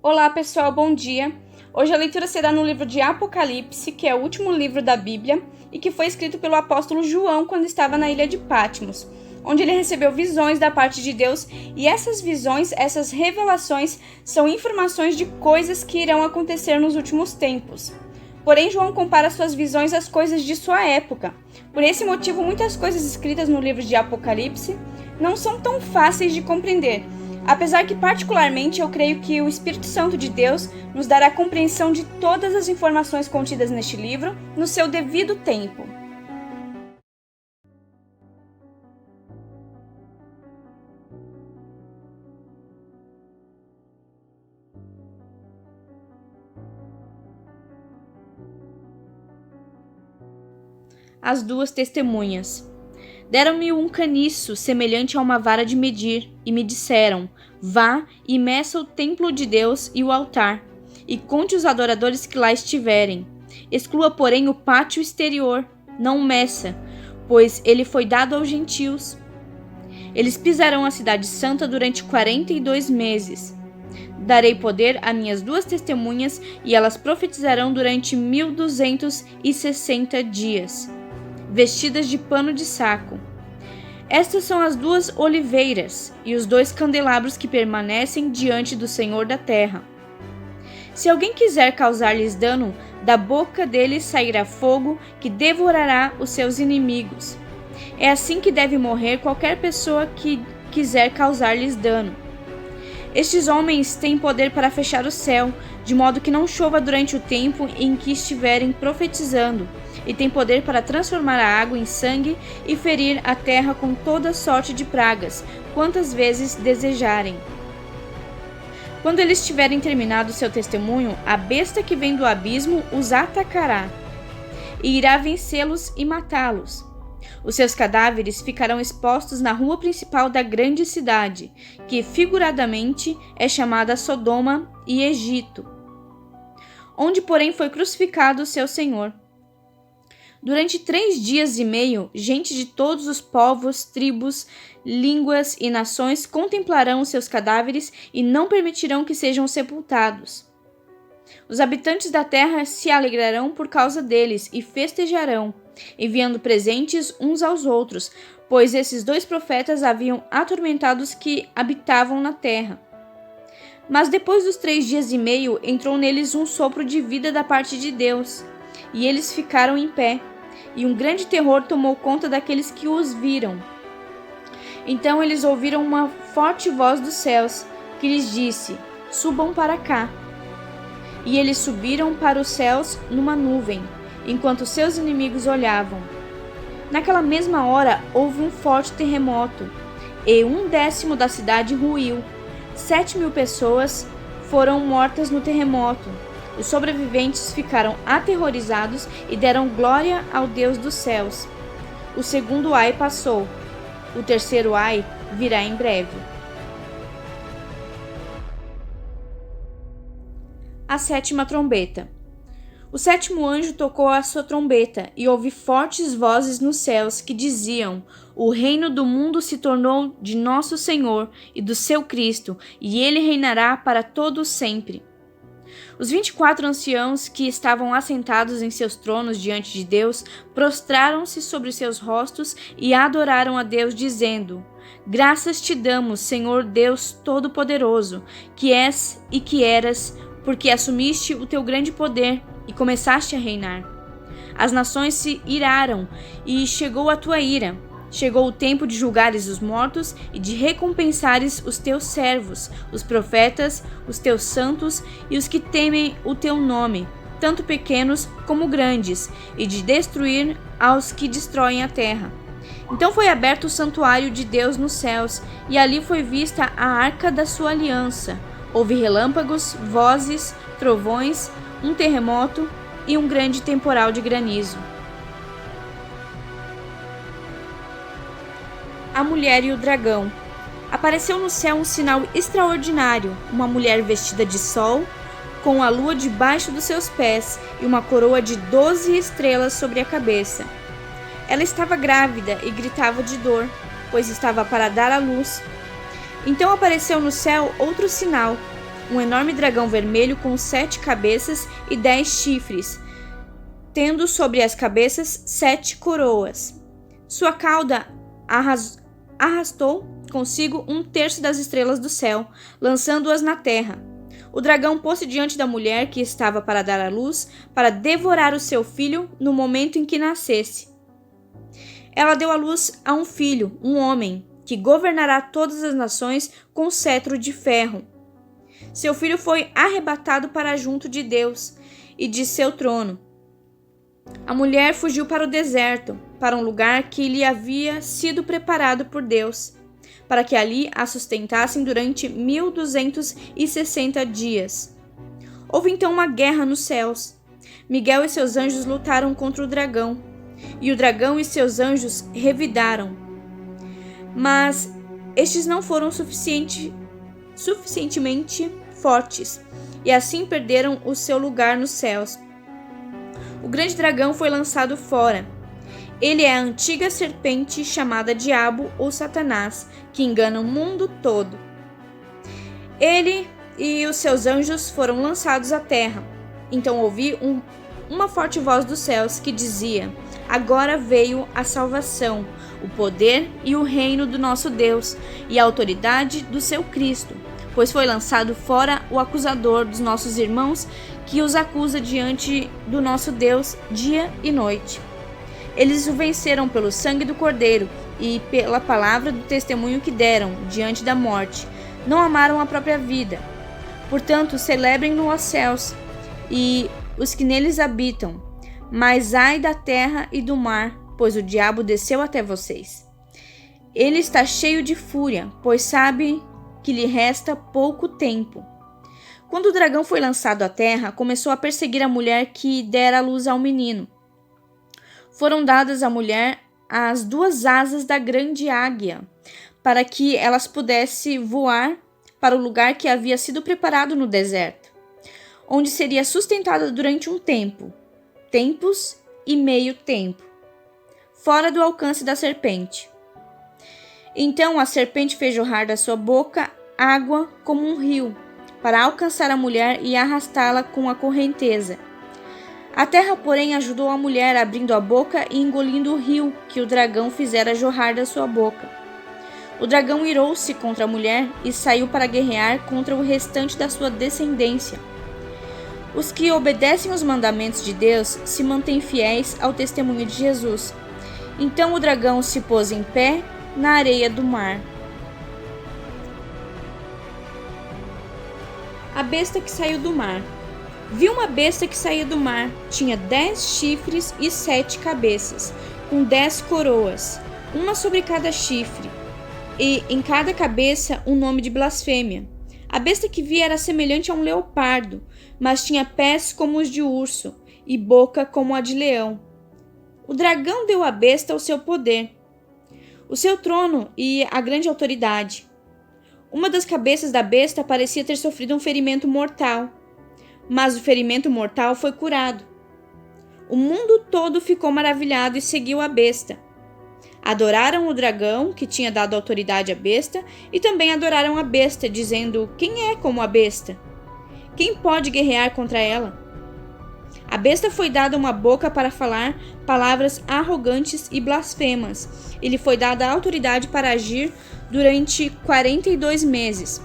Olá pessoal, bom dia! Hoje a leitura será no livro de Apocalipse, que é o último livro da Bíblia e que foi escrito pelo apóstolo João quando estava na ilha de Patmos, onde ele recebeu visões da parte de Deus, e essas visões, essas revelações, são informações de coisas que irão acontecer nos últimos tempos. Porém, João compara suas visões às coisas de sua época. Por esse motivo, muitas coisas escritas no livro de Apocalipse não são tão fáceis de compreender, apesar que particularmente eu creio que o Espírito Santo de Deus nos dará compreensão de todas as informações contidas neste livro no seu devido tempo. As duas testemunhas. Deram-me um caniço semelhante a uma vara de medir, e me disseram: vá e meça o templo de Deus e o altar, e conte os adoradores que lá estiverem. Exclua, porém, o pátio exterior, não meça, pois ele foi dado aos gentios. Eles pisarão a cidade santa durante 42 meses. Darei poder a minhas duas testemunhas, e elas profetizarão durante 1260 dias. Vestidas de pano de saco. Estas são as duas oliveiras e os dois candelabros que permanecem diante do Senhor da terra. Se alguém quiser causar-lhes dano, da boca deles sairá fogo que devorará os seus inimigos. É assim que deve morrer qualquer pessoa que quiser causar-lhes dano. Estes homens têm poder para fechar o céu, de modo que não chova durante o tempo em que estiverem profetizando, e tem poder para transformar a água em sangue e ferir a terra com toda sorte de pragas, quantas vezes desejarem. Quando eles tiverem terminado seu testemunho, a besta que vem do abismo os atacará, e irá vencê-los e matá-los. Os seus cadáveres ficarão expostos na rua principal da grande cidade, que figuradamente é chamada Sodoma e Egito, onde porém foi crucificado o seu Senhor. Durante 3 dias e meio, gente de todos os povos, tribos, línguas e nações contemplarão os seus cadáveres e não permitirão que sejam sepultados. Os habitantes da terra se alegrarão por causa deles e festejarão, enviando presentes uns aos outros, pois esses dois profetas haviam atormentado os que habitavam na terra. Mas depois dos 3 dias e meio, entrou neles um sopro de vida da parte de Deus, e eles ficaram em pé. E um grande terror tomou conta daqueles que os viram. Então eles ouviram uma forte voz dos céus, que lhes disse: subam para cá. E eles subiram para os céus numa nuvem, enquanto seus inimigos olhavam. Naquela mesma hora houve um forte terremoto, e 1/10 da cidade ruiu. 7.000 pessoas foram mortas no terremoto. Os sobreviventes ficaram aterrorizados e deram glória ao Deus dos céus. O segundo ai passou. O terceiro ai virá em breve. A 7ª trombeta. O 7º anjo tocou a sua trombeta, e houve fortes vozes nos céus que diziam: o reino do mundo se tornou de nosso Senhor e do seu Cristo, e ele reinará para todo sempre. Os 24 anciãos que estavam assentados em seus tronos diante de Deus prostraram-se sobre seus rostos e adoraram a Deus, dizendo: graças te damos, Senhor Deus Todo-Poderoso, que és e que eras, porque assumiste o teu grande poder e começaste a reinar. As nações se iraram e chegou a tua ira. Chegou o tempo de julgares os mortos e de recompensares os teus servos, os profetas, os teus santos e os que temem o teu nome, tanto pequenos como grandes, e de destruir aos que destroem a terra. Então foi aberto o santuário de Deus nos céus, e ali foi vista a arca da sua aliança. Houve relâmpagos, vozes, trovões, um terremoto e um grande temporal de granizo. A mulher e o dragão. Apareceu no céu um sinal extraordinário, uma mulher vestida de sol, com a lua debaixo dos seus pés e uma coroa de 12 estrelas sobre a cabeça. Ela estava grávida e gritava de dor, pois estava para dar à luz. Então apareceu no céu outro sinal, um enorme dragão vermelho com 7 cabeças e 10 chifres, tendo sobre as cabeças 7 coroas. Sua cauda arrastou consigo 1/3 das estrelas do céu, lançando-as na terra. O dragão pôs-se diante da mulher que estava para dar à luz, para devorar o seu filho no momento em que nascesse. Ela deu à luz a um filho, um homem, que governará todas as nações com cetro de ferro. Seu filho foi arrebatado para junto de Deus e de seu trono. A mulher fugiu para o deserto, para um lugar que lhe havia sido preparado por Deus, para que ali a sustentassem durante 1260 dias. Houve então uma guerra nos céus. Miguel e seus anjos lutaram contra o dragão, e o dragão e seus anjos revidaram. Mas estes não foram suficientemente fortes, e assim perderam o seu lugar nos céus. O grande dragão foi lançado fora. Ele é a antiga serpente chamada Diabo ou Satanás, que engana o mundo todo. Ele e os seus anjos foram lançados à terra. Então ouvi uma forte voz dos céus que dizia: agora veio a salvação, o poder e o reino do nosso Deus e a autoridade do seu Cristo, pois foi lançado fora o acusador dos nossos irmãos, que os acusa diante do nosso Deus dia e noite. Eles o venceram pelo sangue do Cordeiro e pela palavra do testemunho que deram diante da morte. Não amaram a própria vida. Portanto, celebrem-no aos céus e os que neles habitam. Mas ai da terra e do mar, pois o diabo desceu até vocês. Ele está cheio de fúria, pois sabe que lhe resta pouco tempo. Quando o dragão foi lançado à terra, começou a perseguir a mulher que dera à luz ao menino. Foram dadas à mulher as 2 asas da grande águia, para que elas pudesse voar para o lugar que havia sido preparado no deserto, onde seria sustentada durante um tempo, tempos e meio tempo, fora do alcance da serpente. Então a serpente fez jorrar da sua boca água como um rio, para alcançar a mulher e arrastá-la com a correnteza. A terra, porém, ajudou a mulher, abrindo a boca e engolindo o rio que o dragão fizera jorrar da sua boca. O dragão irou-se contra a mulher e saiu para guerrear contra o restante da sua descendência. Os que obedecem os mandamentos de Deus se mantêm fiéis ao testemunho de Jesus. Então o dragão se pôs em pé na areia do mar. A besta que saiu do mar. Vi uma besta que saía do mar, tinha 10 chifres e 7 cabeças, com 10 coroas, uma sobre cada chifre, e em cada cabeça um nome de blasfêmia. A besta que vi era semelhante a um leopardo, mas tinha pés como os de urso e boca como a de leão. O dragão deu à besta o seu poder, o seu trono e a grande autoridade. Uma das cabeças da besta parecia ter sofrido um ferimento mortal, mas o ferimento mortal foi curado. O mundo todo ficou maravilhado e seguiu a besta. Adoraram o dragão, que tinha dado autoridade à besta, e também adoraram a besta, dizendo: quem é como a besta? Quem pode guerrear contra ela? A besta foi dada uma boca para falar palavras arrogantes e blasfemas, e lhe foi dada a autoridade para agir durante 42 meses.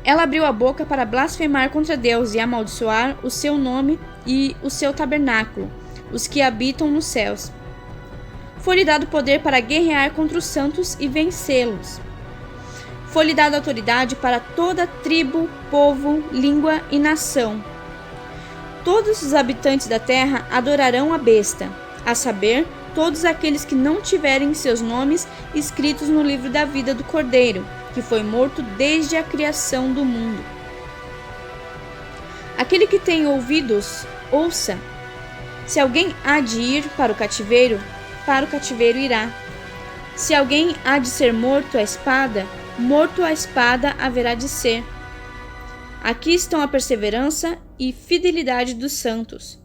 Ela abriu a boca para blasfemar contra Deus e amaldiçoar o seu nome e o seu tabernáculo, os que habitam nos céus. Foi-lhe dado poder para guerrear contra os santos e vencê-los. Foi-lhe dada autoridade para toda tribo, povo, língua e nação. Todos os habitantes da terra adorarão a besta, a saber, todos aqueles que não tiverem seus nomes escritos no livro da vida do Cordeiro, que foi morto desde a criação do mundo. Aquele que tem ouvidos, ouça. Se alguém há de ir para o cativeiro irá. Se alguém há de ser morto à espada haverá de ser. Aqui estão a perseverança e fidelidade dos santos.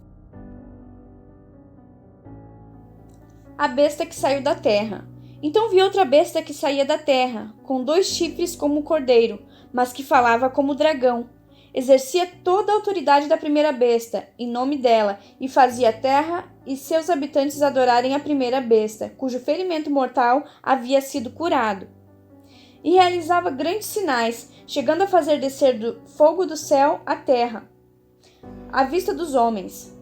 A besta que saiu da terra. Então vi outra besta que saía da terra, com 2 chifres como o cordeiro, mas que falava como dragão. Exercia toda a autoridade da primeira besta, em nome dela, e fazia a terra e seus habitantes adorarem a primeira besta, cujo ferimento mortal havia sido curado. E realizava grandes sinais, chegando a fazer descer do fogo do céu à terra, à vista dos homens.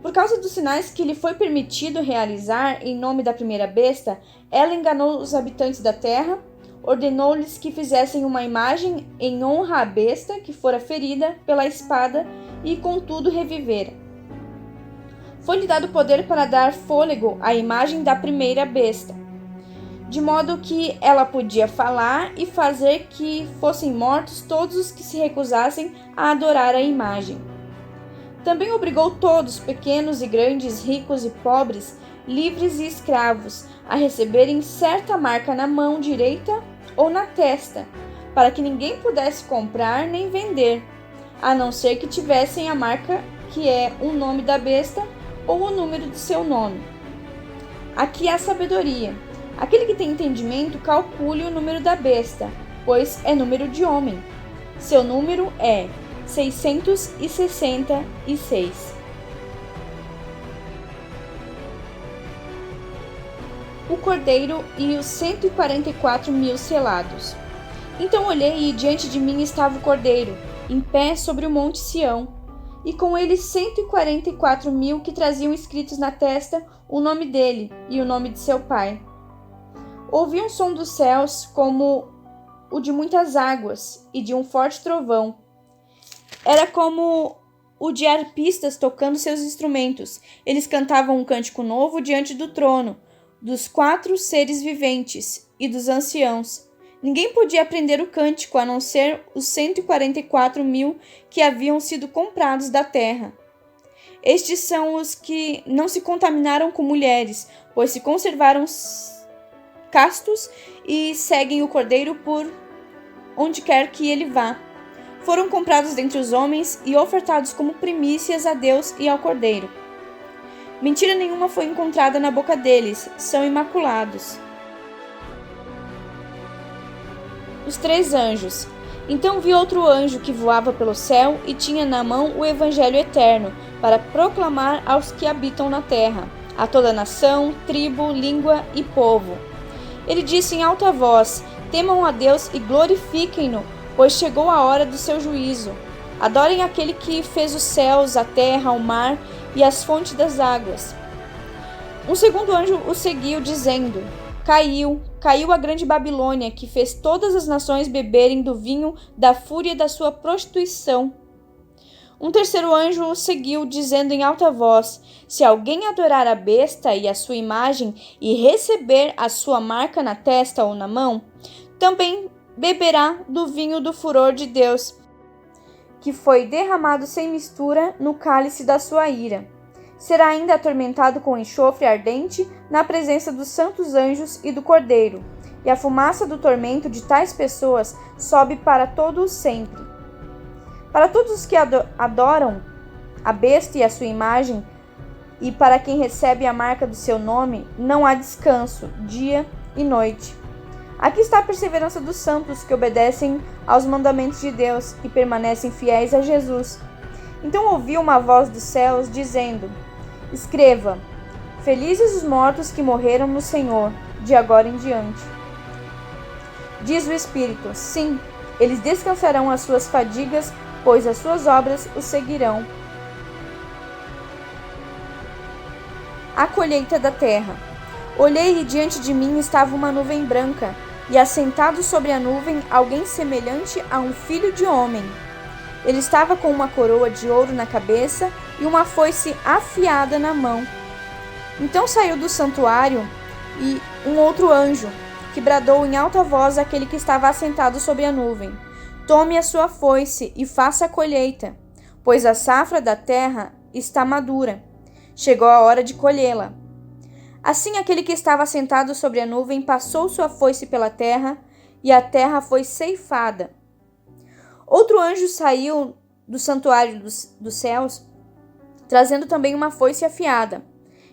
Por causa dos sinais que lhe foi permitido realizar em nome da primeira besta, ela enganou os habitantes da terra, ordenou-lhes que fizessem uma imagem em honra à besta que fora ferida pela espada e contudo revivera. Foi-lhe dado poder para dar fôlego à imagem da primeira besta, de modo que ela podia falar e fazer que fossem mortos todos os que se recusassem a adorar a imagem. Também obrigou todos, pequenos e grandes, ricos e pobres, livres e escravos, a receberem certa marca na mão direita ou na testa, para que ninguém pudesse comprar nem vender, a não ser que tivessem a marca que é o nome da besta ou o número de seu nome. Aqui há sabedoria. Aquele que tem entendimento, calcule o número da besta, pois é número de homem. Seu número é 666. O cordeiro e os 144.000 selados. Então olhei e diante de mim estava o cordeiro, em pé sobre o monte Sião, e com ele 144.000 que traziam escritos na testa o nome dele e o nome de seu pai. Ouvi um som dos céus como o de muitas águas e de um forte trovão. Era como o de arpistas tocando seus instrumentos. Eles cantavam um cântico novo diante do trono, dos 4 seres viventes e dos anciãos. Ninguém podia aprender o cântico a não ser os 144.000 que haviam sido comprados da terra. Estes são os que não se contaminaram com mulheres, pois se conservaram castos e seguem o Cordeiro por onde quer que ele vá. Foram comprados dentre os homens e ofertados como primícias a Deus e ao Cordeiro. Mentira nenhuma foi encontrada na boca deles, são imaculados. Os 3 anjos. Então vi outro anjo que voava pelo céu e tinha na mão o evangelho eterno, para proclamar aos que habitam na terra, a toda nação, tribo, língua e povo. Ele disse em alta voz: temam a Deus e glorifiquem-no, pois chegou a hora do seu juízo. Adorem aquele que fez os céus, a terra, o mar e as fontes das águas. Um segundo anjo o seguiu, dizendo: Caiu a grande Babilônia, que fez todas as nações beberem do vinho da fúria da sua prostituição. Um terceiro anjo o seguiu, dizendo em alta voz: se alguém adorar a besta e a sua imagem e receber a sua marca na testa ou na mão, também beberá do vinho do furor de Deus, que foi derramado sem mistura no cálice da sua ira. Será ainda atormentado com enxofre ardente na presença dos santos anjos e do Cordeiro, e a fumaça do tormento de tais pessoas sobe para todo o sempre. Para todos os que adoram a besta e a sua imagem, e para quem recebe a marca do seu nome, não há descanso, dia e noite. Aqui está a perseverança dos santos que obedecem aos mandamentos de Deus e permanecem fiéis a Jesus. Então ouvi uma voz dos céus dizendo: escreva, felizes os mortos que morreram no Senhor, de agora em diante. Diz o Espírito: sim, eles descansarão as suas fadigas, pois as suas obras os seguirão. A colheita da terra. Olhei e diante de mim estava uma nuvem branca, e assentado sobre a nuvem alguém semelhante a um filho de homem. Ele estava com uma coroa de ouro na cabeça e uma foice afiada na mão. Então saiu do santuário e um outro anjo, que bradou em alta voz àquele que estava assentado sobre a nuvem: tome a sua foice e faça a colheita, pois a safra da terra está madura. Chegou a hora de colhê-la. Assim aquele que estava sentado sobre a nuvem passou sua foice pela terra, e a terra foi ceifada. Outro anjo saiu do santuário dos céus, trazendo também uma foice afiada.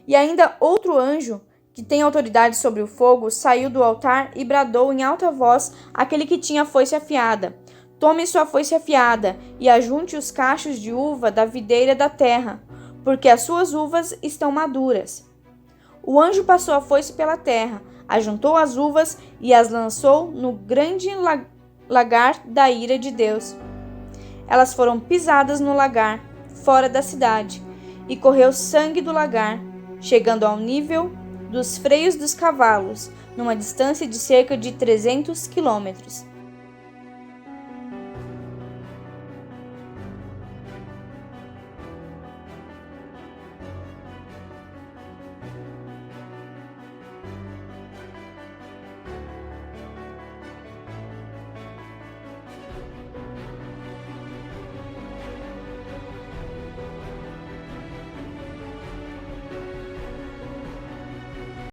E ainda outro anjo, que tem autoridade sobre o fogo, saiu do altar e bradou em alta voz àquele que tinha a foice afiada: Tome sua foice afiada e ajunte os cachos de uva da videira da terra, porque as suas uvas estão maduras. O anjo passou a foice pela terra, ajuntou as uvas e as lançou no grande lagar da ira de Deus. Elas foram pisadas no lagar, fora da cidade, e correu sangue do lagar, chegando ao nível dos freios dos cavalos, numa distância de cerca de 300 quilômetros.